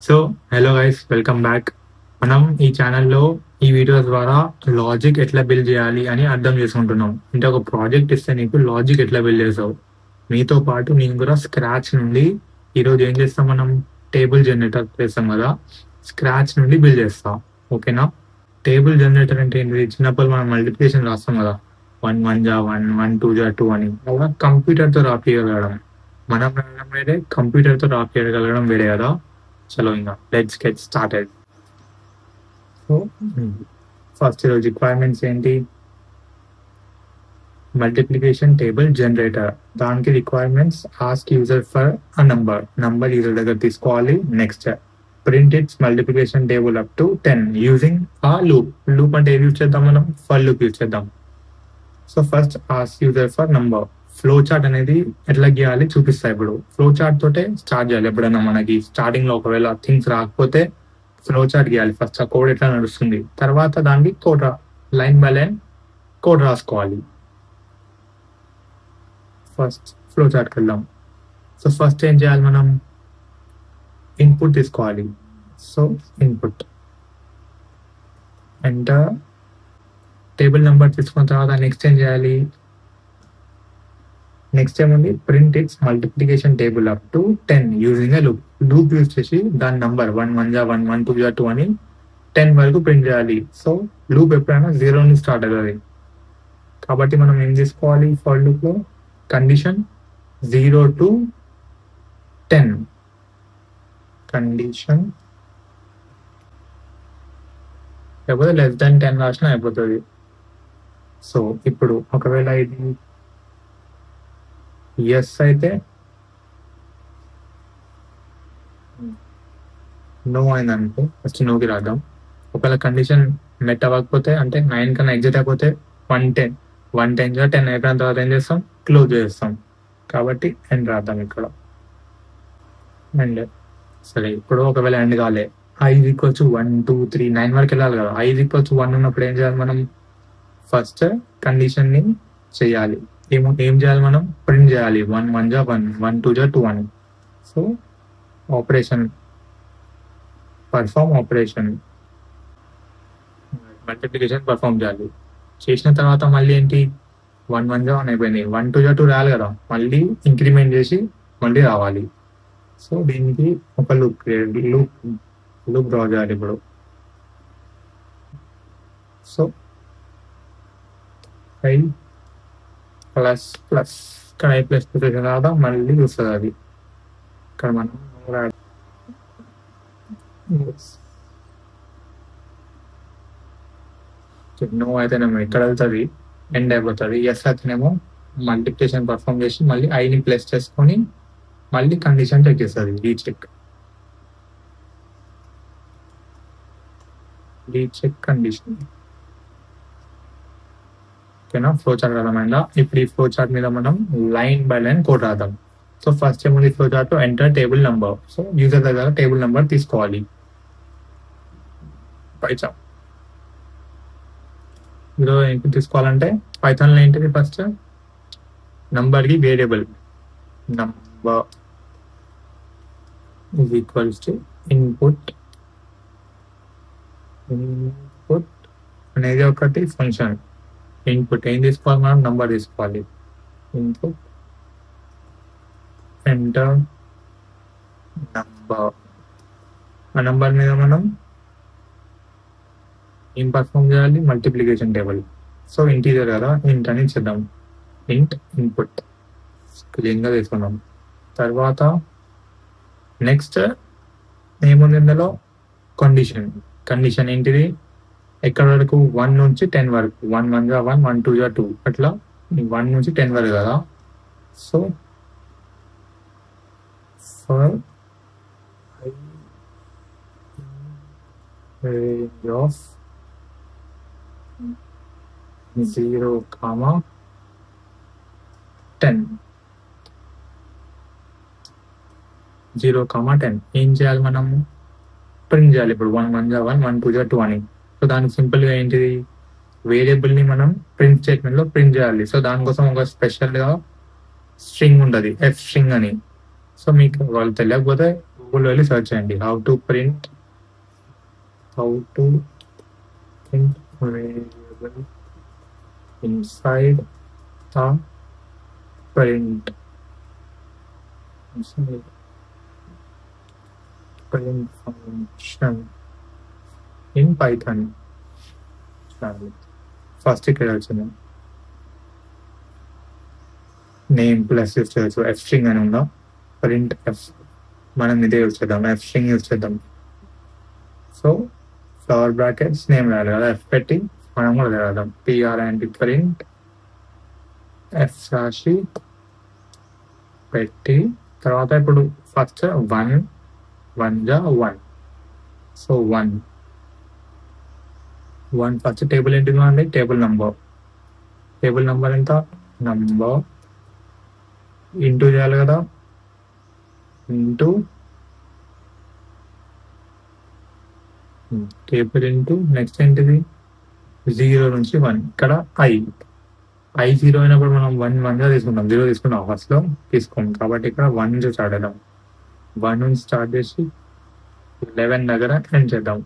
So hello guys, welcome back. మనం ఈ ఛానల్లో ఈ వీడియో ద్వారా లాజిక్ ఎట్లా బిల్డ్ చేయాలి అని అర్థం చేసుకుంటున్నాం. అంటే ఒక ప్రాజెక్ట్ ఇస్తే నీకు లాజిక్ ఎట్లా బిల్డ్ చేసావు, మీతో పాటు నేను కూడా స్క్రాచ్ నుండి ఈరోజు ఏం చేస్తాం, మనం టేబుల్ జనరేటర్ చేస్తాం కదా, స్క్రాచ్ నుండి బిల్డ్ చేస్తాం. ఓకేనా? టేబుల్ జనరేటర్ అంటే ఏంటి? చిన్నప్పుడు మనం మల్టిప్లికేషన్ రాస్తాం కదా, 1 1 జా 1 1 2 జా 2 అని. అలా కంప్యూటర్తో రాపియగలగడం, మనం రాయడం వేరే, కంప్యూటర్తో రాపియగలగడం వేరే కదా. చలో ఇంకా let's get started. So first ఈరోజు రిక్వైర్మెంట్స్ ఏంటి? Multiplication table generator. దానికి requirements: ask user for a number user దగ్గర తీసుకోవాలి. Next, print its multiplication table up to 10 using a loop అంటే ఏది యూజ్ చేద్దాం మనం? ఫర్ లూప్ యూజ్ చేద్దాం. So first ask user for number. Flow chart అనేది ఎట్లా గీయాలి చూపిస్తా. ఇప్పుడు ఫ్లో చార్ట్ తోటే స్టార్ట్ చేయాలి. ఎప్పుడైనా మనకి స్టార్టింగ్ లో ఒకవేళ థింగ్స్ రాకపోతే ఫ్లో చార్ట్ గీయాలి. ఫస్ట్ ఆ కోడ్ ఎట్లా నడుస్తుంది, తర్వాత దానికి code line by line code రాసుకోవాలి. ఫస్ట్ ఫ్లో చార్ట్కి వెళ్దాం. సో ఫస్ట్ ఏం చేయాలి, మనం ఇన్పుట్ తీసుకోవాలి. So input enter table number తీసుకున్న తర్వాత నెక్స్ట్ ఏం చేయాలి? నెక్స్ట్ ఏముంది? Print its multiplication table up to 10 using a loop use చేసి దాని నంబర్ 1 1 జా 1 1 2 జా 2 అని 10 వరకు ప్రింట్ చేయాలి. సో లూప్ ఎప్పుడైనా 0 నుంచి స్టార్ట్ అవుతుంది కాబట్టి మనం ఏం తీసుకోవాలి? ఫర్ లూప్ లో కండిషన్ 0 to 10, కండిషన్ లేకపోతే లెస్ దాన్ 10 రాసినా అయిపోతుంది. సో ఇప్పుడు ఒకవేళ ఇది ఎస్ అయితే నో అయింది అనుకో, ఫస్ట్ నోకి రాద్దాం. ఒకవేళ కండిషన్ మెట్ అవ్వకపోతే, అంటే 9 కన్నా ఎగ్జిట్ అయిపోతే 110 110 10 అయిపోయిన తర్వాత ఏం చేస్తాం? క్లోజ్ చేస్తాం. కాబట్టి ఎండ్ రాద్దాం ఇక్కడ. అండ్ సరే, ఇప్పుడు ఒకవేళ ఎండ్ కాలే, i = 1 2 3 9 వరకు వెళ్ళాలి కదా. i = 1 ఉన్నప్పుడు ఏం చేయాలి మనం? ఫస్ట్ కండిషన్ ని చేయాలి. ఏం చేయాలి మనం? ప్రింట్ చేయాలి 1 1 జా 1 1 2 జా 2 అని. So operation perform operation multiplication perform చేయాలి. చేసిన తర్వాత మళ్ళీ ఏంటి? 1 1 జా 1 అయిపోయింది, 1 2 జా 2 రావాలి కదా, మళ్ళీ ఇంక్రిమెంట్ చేసి మళ్ళీ రావాలి. సో దీనికి ఒక లూప్ డ్రా చేయాలి ఇప్పుడు. సో ఐ ప్లస్ ప్లస్, ఇక్కడ i ప్లస్ ప్లస్ తర్వాత మళ్ళీ వస్తుంది అది. ఇక్కడ మనం నో అయితేనేమో ఇక్కడ వెళ్తుంది, ఎండ్ అయిపోతుంది. ఎస్ అయితేనేమో మల్టిప్లికేషన్ పర్ఫామ్ చేసి మళ్ళీ ఐని ప్లస్ చేసుకొని మళ్ళీ కండిషన్ చెక్ చేస్తుంది. Recheck condition. ఓకేనా? ఫ్లో చార్ట్ అర్థమైందా? ఇప్పుడు ఈ ఫ్లో చార్ట్ మీద మనం లైన్ బై లైన్ కోడ్ రాద్దాం. సో ఫస్ట్ ఏముంది flow chart? Enter table number. So user దగ్గర టేబుల్ నెంబర్ తీసుకోవాలి. పైథాన్ ఇందులో ఏంటి తీసుకోవాలంటే, పైథాన్లో ఏంటిది? ఫస్ట్ నంబర్కి variable number is equals to input అనేది ఒకటి ఫంక్షన్. ఇన్పుట్ ఏం తీసుకోవాలి మనం? నంబర్ తీసుకోవాలి. Input enter number. ఆ నంబర్ మీద మనం ఏం పర్ఫామ్ చేయాలి? Multiplication table. సో ఇంటీజర్ కదా, ఇంట్ అని ఇచ్చేద్దాం. ఇంట్ ఇన్పుట్ క్లీన్గా తీసుకున్నాం. తర్వాత నెక్స్ట్ ఏముంది ఇందులో? కండిషన్ ఏంటిది? ఎక్కడ వరకు? 1 నుంచి 10 వరకు. 1 1 జా 1 1 2 జా 2 అట్లా 1 నుంచి 10 వరకు కదా. సో ఫర్ రేంజ్ ఆఫ్ 0, 10 ఏం చేయాలి మనం? ప్రింట్ చేయాలి. ఇప్పుడు 1 1 జా 1 1 2 జా 2 అని. సో దానికి సింపుల్గా ఏంటిది? వేరియబుల్ని మనం ప్రింట్ స్టేట్మెంట్లో ప్రింట్ చేయాలి. సో దానికోసం ఒక స్పెషల్గా స్ట్రింగ్ ఉంటుంది, ఎఫ్ స్ట్రింగ్ అని. సో మీకు వాళ్ళు తెలియకపోతే గూగుల్ వెళ్ళి సెర్చ్ చేయండి how to print variable inside the print function in Python. First ఇక్కడ వచ్చింది నేమ్ ప్లస్ యూస్ చేయొచ్చు. ఎఫ్ స్ట్రింగ్ అని ఉందా, ప్రింట్ ఎఫ్, మనం ఇదే యూస్ చేద్దాం, ఎఫ్ స్ట్రింగ్ యూస్ చేద్దాం. సో ఫ్లవర్ బ్రాకెట్స్ నేమ్ రాయాలి కదా, ఎఫ్ పెట్టి మనం కూడా రాద్దాం పిఆర్ అండ్ ప్రింట్ ఎఫ్ రాసి పెట్టి తర్వాత ఇప్పుడు ఫస్ట్ 1 1 సో 1 ఫస్ట్ టేబుల్ ఏంటిది అండి, టేబుల్ నంబర్ ఎంత, నంబర్ ఇంటూ చేయాలి కదా, ఇంటూ టేబుల్ ఇంటూ నెక్స్ట్ ఏంటిది 0 నుంచి 1. ఇక్కడ ఐ 0 అయినప్పుడు మనం 1 తీసుకుంటాం, 0 తీసుకుంటాం ఫస్ట్ లో తీసుకోండి. కాబట్టి ఇక్కడ 1 నుంచి స్టార్ట్ చేద్దాం. 1 నుంచి స్టార్ట్ చేసి 11 దగ్గర ఎండ్ చేద్దాం.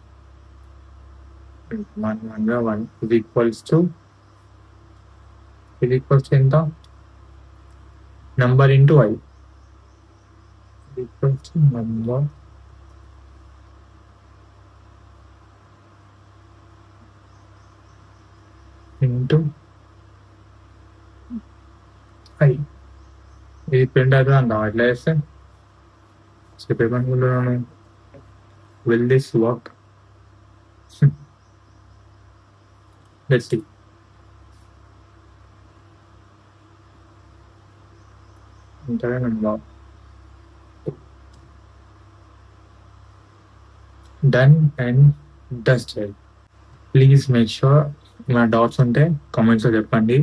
1 ఇది ఈక్వల్స్ టు ఎంత, number into i equals to number into i. ఇది ప్రింట్ అవుతుంది అంటాం. ఎట్లా చేస్తే చెప్పేమనుకుంటున్నాను, will this work, let's see. Done and dusted. Please make sure నా డౌట్స్ ఉంటే కామెంట్స్లో చెప్పండి.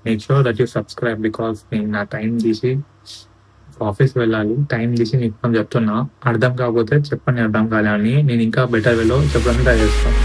Make sure that you subscribe, because నేను నా టైం తీసి ఆఫీస్కి వెళ్ళాలి, టైం తీసి మీకు చెప్తున్నా. అర్థం కాకపోతే చెప్పండి, అర్థం కాలే అని, నేను ఇంకా బెటర్ వేలో చెప్పడానికి ట్రై చేస్తాను.